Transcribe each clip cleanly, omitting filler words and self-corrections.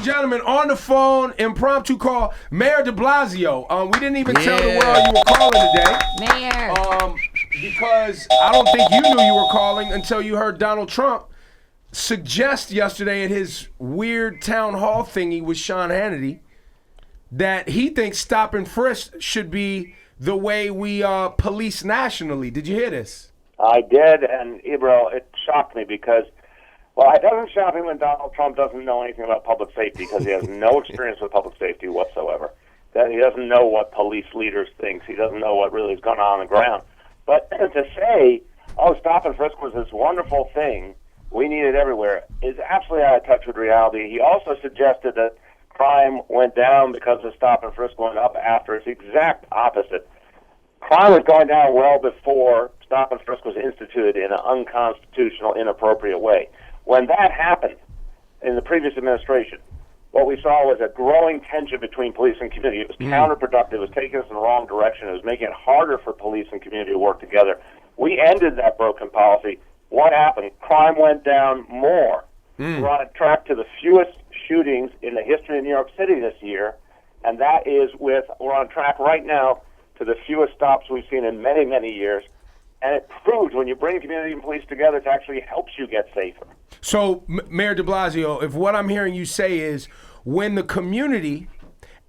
and gentlemen, on the phone, impromptu call, Mayor de Blasio. We didn't even tell the world you were calling today. Mayor. Because I don't think you knew you were calling until you heard Donald Trump suggest yesterday at his weird town hall thingy with Sean Hannity that he thinks stop and frisk should be the way we police nationally. Did you hear this? I did, and Ibro, it shocked me because, well, it doesn't shock me when Donald Trump doesn't know anything about public safety because he has no experience with public safety whatsoever. That he doesn't know what police leaders think. He doesn't know what really is going on the ground. But to say, oh, stop and frisk was this wonderful thing we need it everywhere is absolutely out of touch with reality. He also suggested that crime went down because the stop and frisk went up after. It's the exact opposite. Crime was going down well before stop and frisk was instituted in an unconstitutional, inappropriate way. When that happened in the previous administration, what we saw was a growing tension between police and community. It was counterproductive. It was taking us in the wrong direction. It was making it harder for police and community to work together. We ended that broken policy. What happened? Crime went down more. We're on a track to the fewest shootings in the history of New York City this year, and that is we're on track right now to the fewest stops we've seen in many, many years. And it proves when you bring community and police together, it actually helps you get safer. So, Mayor de Blasio, if what I'm hearing you say is when the community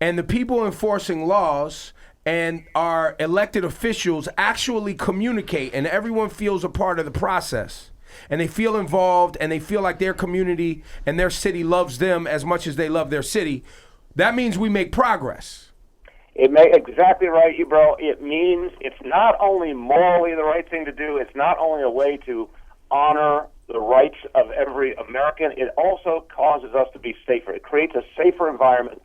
and the people enforcing laws and our elected officials actually communicate and everyone feels a part of the process and they feel involved and they feel like their community and their city loves them as much as they love their city, that means we make progress. Exactly right, bro. It means it's not only morally the right thing to do, it's not only a way to honor the rights of every American, it also causes us to be safer. It creates a safer environment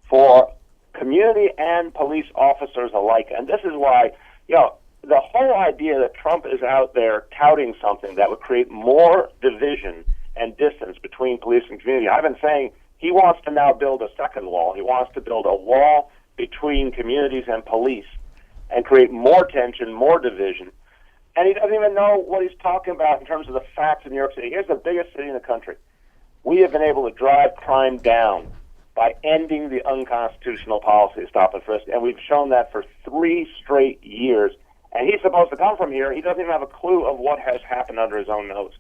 for community and police officers alike. And this is why, the whole idea that Trump is out there touting something that would create more division and distance between police and community, I've been saying he wants to now build a second wall. He wants to build a wall between communities and police and create more tension, more division. And he doesn't even know what he's talking about in terms of the facts in New York City. Here's the biggest city in the country. We have been able to drive crime down by ending the unconstitutional policy of stop and frisk, and we've shown that for 3 straight years. And he's supposed to come from here. He doesn't even have a clue of what has happened under his own nose.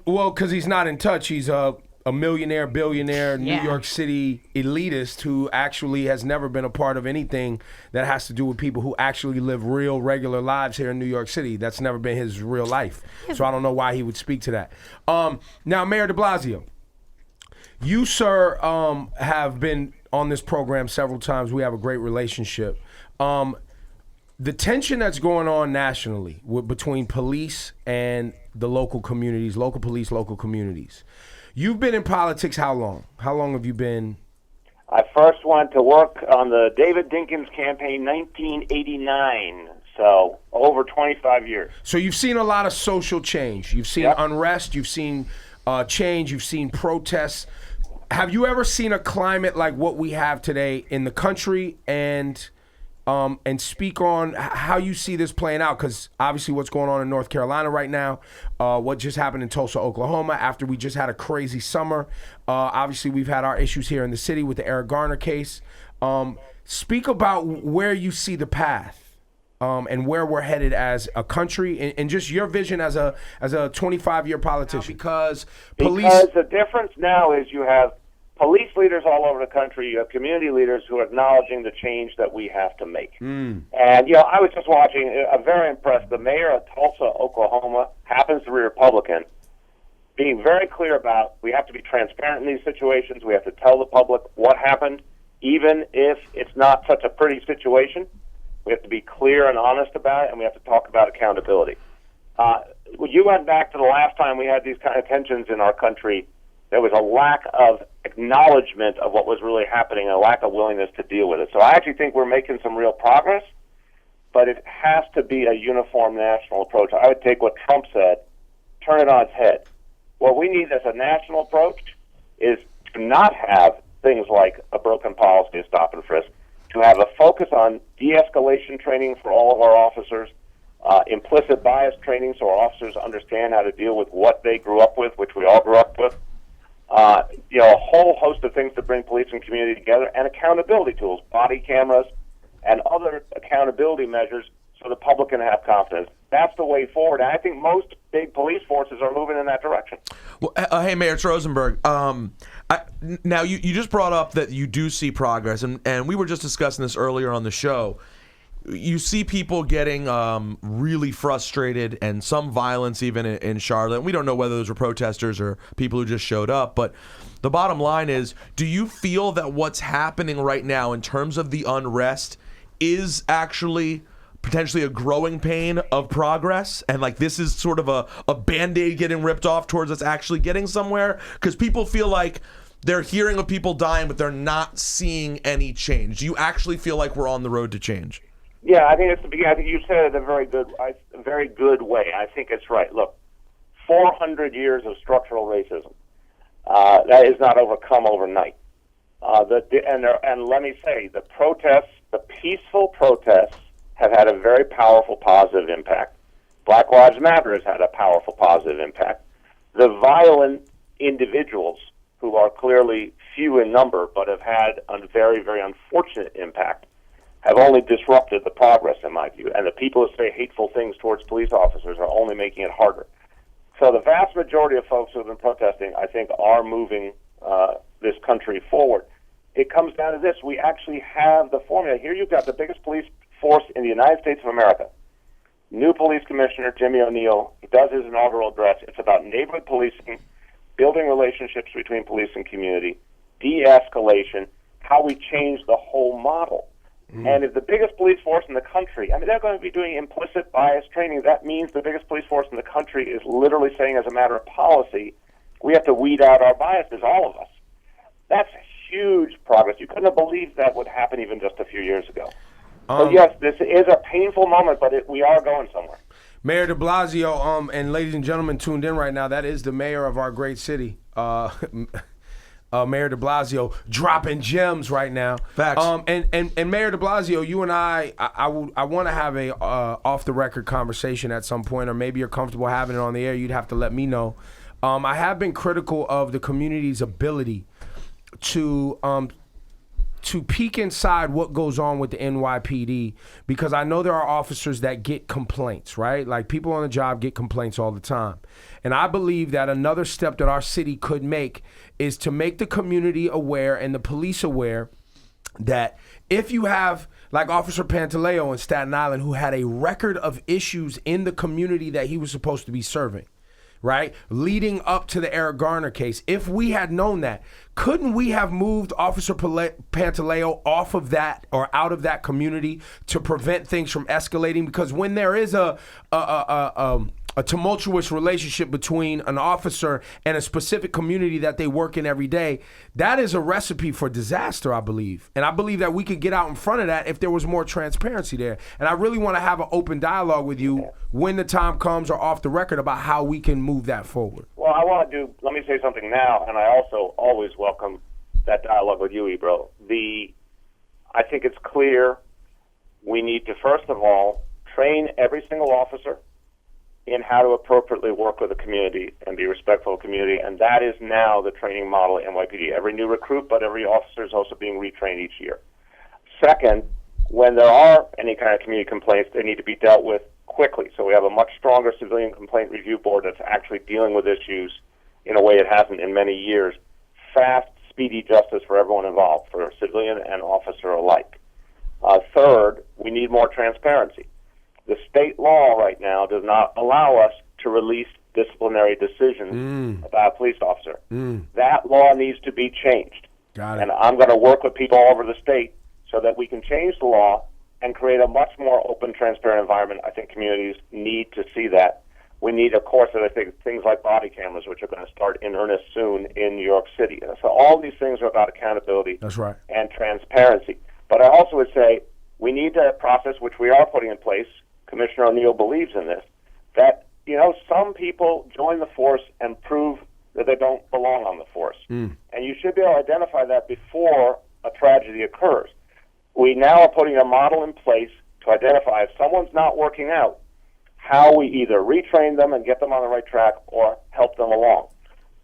Well, because he's not in touch. He's a millionaire, billionaire, New York City elitist who actually has never been a part of anything that has to do with people who actually live real, regular lives here in New York City. That's never been his real life. So I don't know why he would speak to that. Now, Mayor de Blasio, you, sir, have been on this program several times. We have a great relationship. The tension that's going on nationally between police and the local communities, local police, local communities. You've been in politics how long? How long have you been? I first went to work on the David Dinkins campaign 1989, so over 25 years. So you've seen a lot of social change. You've seen unrest. You've seen change. You've seen protests. Have you ever seen a climate like what we have today in the country and speak on how you see this playing out? Because obviously what's going on in North Carolina right now, what just happened in Tulsa, Oklahoma, after we just had a crazy summer. Obviously we've had our issues here in the city with the Eric Garner case. Speak about where you see the path and where we're headed as a country and just your vision as a 25-year politician. Because the difference now is you have police leaders all over the country. You have community leaders who are acknowledging the change that we have to make. And, I was just watching, I'm very impressed. The mayor of Tulsa, Oklahoma, happens to be Republican, being very clear about we have to be transparent in these situations. We have to tell the public what happened, even if it's not such a pretty situation. We have to be clear and honest about it, and we have to talk about accountability. You went back to the last time we had these kind of tensions in our country. There was a lack of acknowledgement of what was really happening and a lack of willingness to deal with it. So I actually think we're making some real progress, but it has to be a uniform national approach. I would take what Trump said, turn it on its head. What we need as a national approach is to not have things like a broken policy of stop and frisk, to have a focus on de-escalation training for all of our officers, implicit bias training so our officers understand how to deal with what they grew up with, which we all grew up with, a whole host of things to bring police and community together, and accountability tools, body cameras, and other accountability measures so the public can have confidence. That's the way forward, and I think most big police forces are moving in that direction. Well, hey, Mayor, it's Rosenberg. Now, you just brought up that you do see progress, and we were just discussing this earlier on the show. You see people getting really frustrated and some violence even in Charlotte. We don't know whether those were protesters or people who just showed up, but the bottom line is, do you feel that what's happening right now in terms of the unrest is actually potentially a growing pain of progress, and like this is sort of a Band-Aid getting ripped off towards us actually getting somewhere? Because people feel like they're hearing of people dying, but they're not seeing any change. Do you actually feel like we're on the road to change? Yeah, I think it's the beginning. I think you said it in a very good way. I think it's right. Look, 400 years of structural racism that is not overcome overnight. And let me say, the protests, the peaceful protests, have had a very powerful positive impact. Black Lives Matter has had a powerful positive impact. The violent individuals, who are clearly few in number but have had a very, very unfortunate impact, have only disrupted the progress, in my view. And the people who say hateful things towards police officers are only making it harder. So the vast majority of folks who have been protesting, I think, are moving this country forward. It comes down to this. We actually have the formula. Here you've got the biggest police force in the United States of America. New police commissioner, Jimmy O'Neill, he does his inaugural address. It's about neighborhood policing, building relationships between police and community, de-escalation, how we change the whole model. And if the biggest police force in the country, they're going to be doing implicit bias training. That means the biggest police force in the country is literally saying, as a matter of policy, we have to weed out our biases, all of us. That's huge progress. You couldn't have believed that would happen even just a few years ago. So yes, this is a painful moment, but we are going somewhere. Mayor de Blasio, and ladies and gentlemen tuned in right now, that is the mayor of our great city. Mayor de Blasio dropping gems right now. Facts. And Mayor de Blasio, you and I want to have a off the record conversation at some point, or maybe you're comfortable having it on the air. You'd have to let me know. I have been critical of the community's ability to peek inside what goes on with the NYPD, because I know there are officers that get complaints, right? Like, people on the job get complaints all the time. And I believe that another step that our city could make is to make the community aware and the police aware that if you have, like Officer Pantaleo in Staten Island, who had a record of issues in the community that he was supposed to be serving, right, leading up to the Eric Garner case, if we had known that, couldn't we have moved Officer Pantaleo off of that or out of that community to prevent things from escalating? Because when there is a tumultuous relationship between an officer and a specific community that they work in every day, that is a recipe for disaster, I believe. And I believe that we could get out in front of that if there was more transparency there. And I really want to have an open dialogue with you when the time comes or off the record about how we can move that forward. Well, let me say something now, and I also always welcome that dialogue with you, Ebro. I think it's clear we need to, first of all, train every single officer in how to appropriately work with the community and be respectful of the community, and that is now the training model at NYPD. Every new recruit, but every officer is also being retrained each year. Second, when there are any kind of community complaints, they need to be dealt with quickly. So we have a much stronger civilian complaint review board that's actually dealing with issues in a way it hasn't in many years. Fast, speedy justice for everyone involved, for civilian and officer alike. Third, we need more transparency. The state law right now does not allow us to release disciplinary decisions about a police officer. That law needs to be changed. Got it. And I'm going to work with people all over the state so that we can change the law and create a much more open, transparent environment. I think communities need to see that. We need, of course, I think, things like body cameras, which are going to start in earnest soon in New York City. So all these things are about accountability. That's right. And transparency. But I also would say we need a process, which we are putting in place. Commissioner O'Neill believes in this, that, some people join the force and prove that they don't belong on the force. And you should be able to identify that before a tragedy occurs. We now are putting a model in place to identify if someone's not working out, how we either retrain them and get them on the right track or help them along.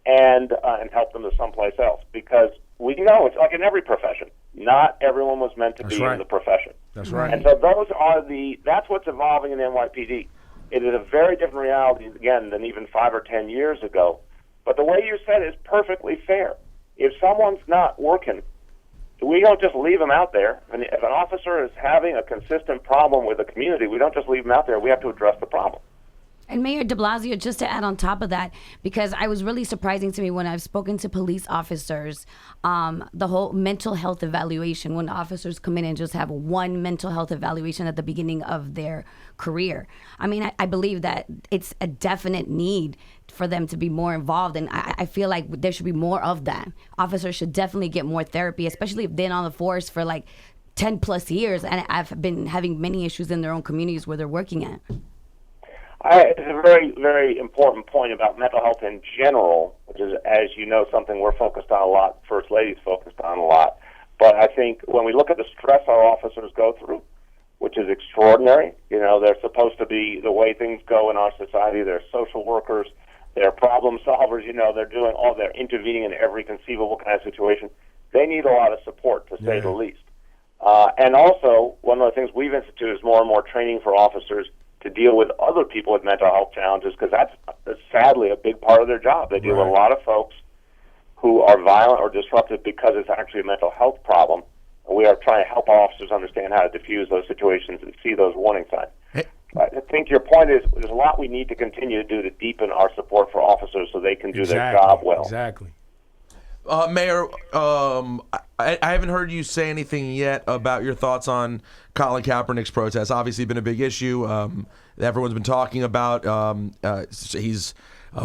and help them to someplace else. Because we know it's like in every profession. Not everyone was meant to be in the profession. That's right. And so that's what's evolving in NYPD. It is a very different reality, again, than even 5 or 10 years ago. But the way you said it is perfectly fair. If someone's not working, we don't just leave them out there. And if an officer is having a consistent problem with the community, we don't just leave them out there. We have to address the problem. And Mayor de Blasio, just to add on top of that, because I was really surprising to me when I've spoken to police officers, the whole mental health evaluation, when officers come in and just have one mental health evaluation at the beginning of their career. I mean, I believe that it's a definite need for them to be more involved, and I feel like there should be more of that. Officers should definitely get more therapy, especially if they've been on the force for like 10 plus years and have been having many issues in their own communities where they're working at. It's a very, very important point about mental health in general, which is, as you know, something we're focused on a lot, First Lady's focused on a lot. But I think when we look at the stress our officers go through, which is extraordinary, they're supposed to be the way things go in our society. They're social workers. They're problem solvers. They're intervening in every conceivable kind of situation. They need a lot of support, to say the least. And also, one of the things we've instituted is more and more training for officers to deal with other people with mental health challenges, because that's sadly a big part of their job. They deal with a lot of folks who are violent or disruptive because it's actually a mental health problem. And we are trying to help our officers understand how to diffuse those situations and see those warning signs. I think your point is there's a lot we need to continue to do to deepen our support for officers so they can do their job well. Exactly. Mayor, I haven't heard you say anything yet about your thoughts on Colin Kaepernick's protest. Obviously, been a big issue. Everyone's been talking about.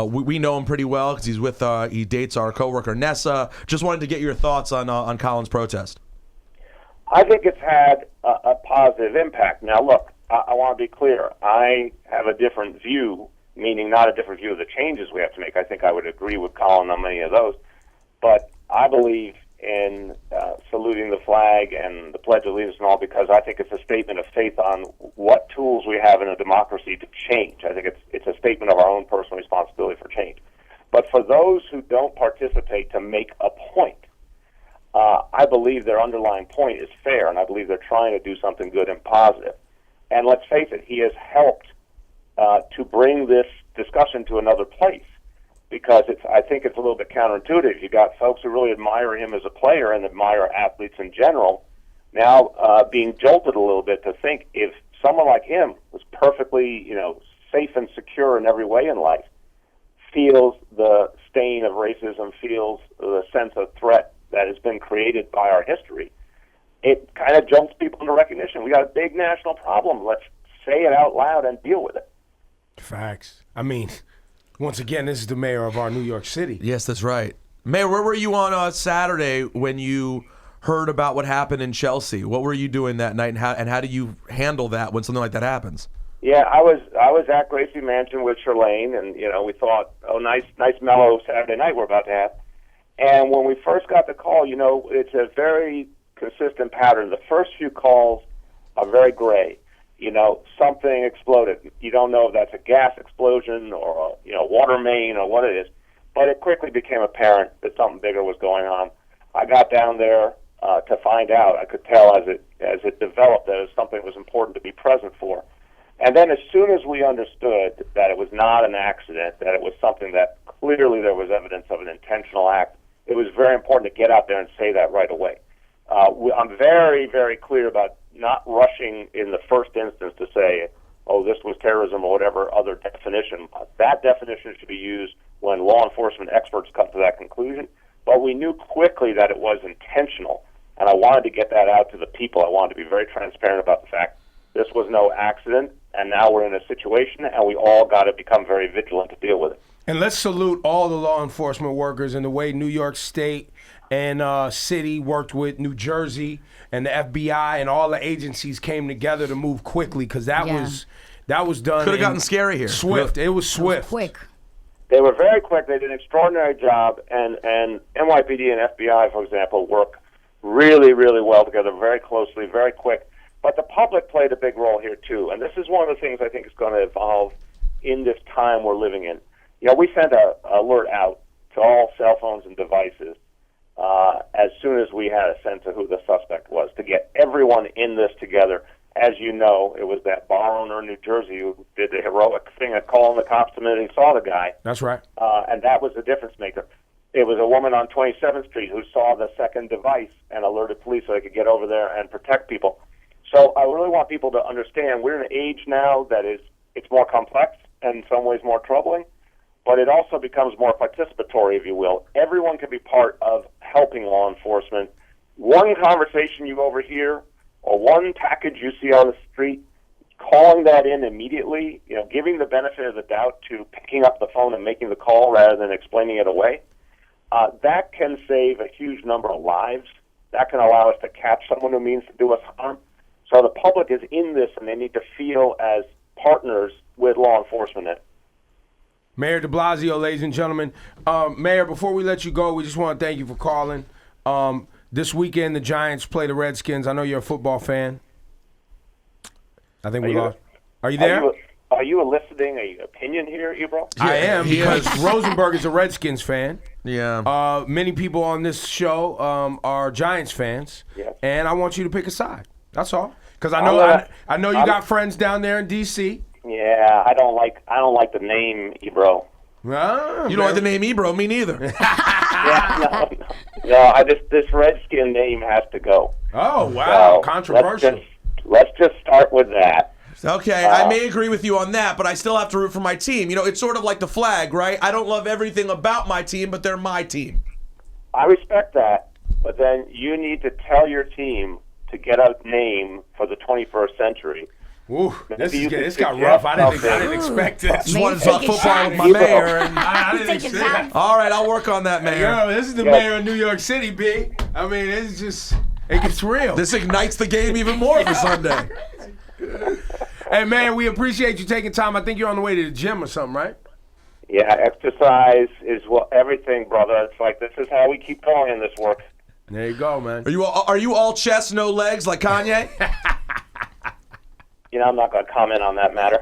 We know him pretty well because he dates our coworker Nessa. Just wanted to get your thoughts on Colin's protest. I think it's had a positive impact. Now, look, I want to be clear. I have a different view, meaning not a different view of the changes we have to make. I think I would agree with Colin on many of those. But I believe in saluting the flag and the Pledge of Allegiance and all, because I think it's a statement of faith on what tools we have in a democracy to change. I think it's a statement of our own personal responsibility for change. But for those who don't participate to make a point, I believe their underlying point is fair, and I believe they're trying to do something good and positive. And let's face it, he has helped to bring this discussion to another place. Because I think it's a little bit counterintuitive. You got folks who really admire him as a player and admire athletes in general, now being jolted a little bit to think if someone like him was perfectly, safe and secure in every way in life, feels the stain of racism, feels the sense of threat that has been created by our history, it kind of jumps people into recognition. We got a big national problem. Let's say it out loud and deal with it. Facts. I mean, once again, this is the mayor of our New York City. Yes, that's right. Mayor, where were you on Saturday when you heard about what happened in Chelsea? What were you doing that night, and how do you handle that when something like that happens? Yeah, I was at Gracie Mansion with Sherlane, and we thought, nice mellow Saturday night we're about to have. And when we first got the call, it's a very consistent pattern. The first few calls are very gray. Something exploded. You don't know if that's a gas explosion or a water main or what it is, but it quickly became apparent that something bigger was going on. I got down there to find out. I could tell as it developed that it was something that was important to be present for. And then as soon as we understood that it was not an accident, that it was something that clearly there was evidence of an intentional act, it was very important to get out there and say that right away. I'm very, very clear about not rushing in the first instance to say, this was terrorism or whatever other definition. That definition should be used when law enforcement experts come to that conclusion. But we knew quickly that it was intentional, and I wanted to get that out to the people. I wanted to be very transparent about the fact this was no accident, and now we're in a situation, and we all got to become very vigilant to deal with it. And let's salute all the law enforcement workers and the way New York State and city worked with New Jersey and the FBI and all the agencies came together to move quickly, because that was done. Could have gotten scary here. Swift. It was swift. Quick. They were very quick. They did an extraordinary job, and NYPD and FBI, for example, work really, really well together, very closely, very quick. But the public played a big role here, too, and this is one of the things I think is going to evolve in this time we're living in. We sent an alert out to all cell phones and devices as soon as we had a sense of who the suspect was, to get everyone in this together. As you know, it was that bar owner in New Jersey who did the heroic thing of calling the cops the minute he saw the guy. That's right. And that was the difference maker. It was a woman on 27th Street who saw the second device and alerted police so they could get over there and protect people. So I really want people to understand we're in an age now that it's more complex and in some ways more troubling, but it also becomes more participatory, if you will. Everyone can be part of helping law enforcement. One conversation you overhear or one package you see on the street, calling that in immediately, giving the benefit of the doubt to picking up the phone and making the call rather than explaining it away, that can save a huge number of lives. That can allow us to catch someone who means to do us harm. So the public is in this, and they need to feel as partners with law enforcement. Mayor de Blasio, ladies and gentlemen. Mayor, before we let you go, we just want to thank you for calling. This weekend, the Giants play the Redskins. I know you're a football fan. I think we lost. Are you there? Are you eliciting an opinion here, Ebro? I am, because Rosenberg is a Redskins fan. Yeah. Many people on this show are Giants fans, Yes. and I want you to pick a side. That's all. Because I know you got friends down there in D.C. Yeah, I don't like the name Ebro. Ah, Oh, You don't like the name Ebro? Me neither. No. This Redskin name has to go. Oh wow, So controversial. Let's just start with that. Okay, I may agree with you on that, but I still have to root for my team. It's sort of like the flag, right? I don't love everything about my team, but they're my team. I respect that, but then you need to tell your team to get a name for the 21st century. Ooh, this got suggest rough. I didn't something. expect this. Just wanted to talk taking football with my shots. mayor. And I didn't Taking expect shots. all right, I'll work on that, mayor. Yo, this is the mayor of New York City, B. I mean, it gets real. This ignites the game even more for Sunday. Hey, man, we appreciate you taking time. I think you're on the way to the gym or something, right? Yeah, exercise is everything, brother. It's like this is how we keep going in this work. There you go, man. Are you all chest, no legs like Kanye? I'm not going to comment on that matter.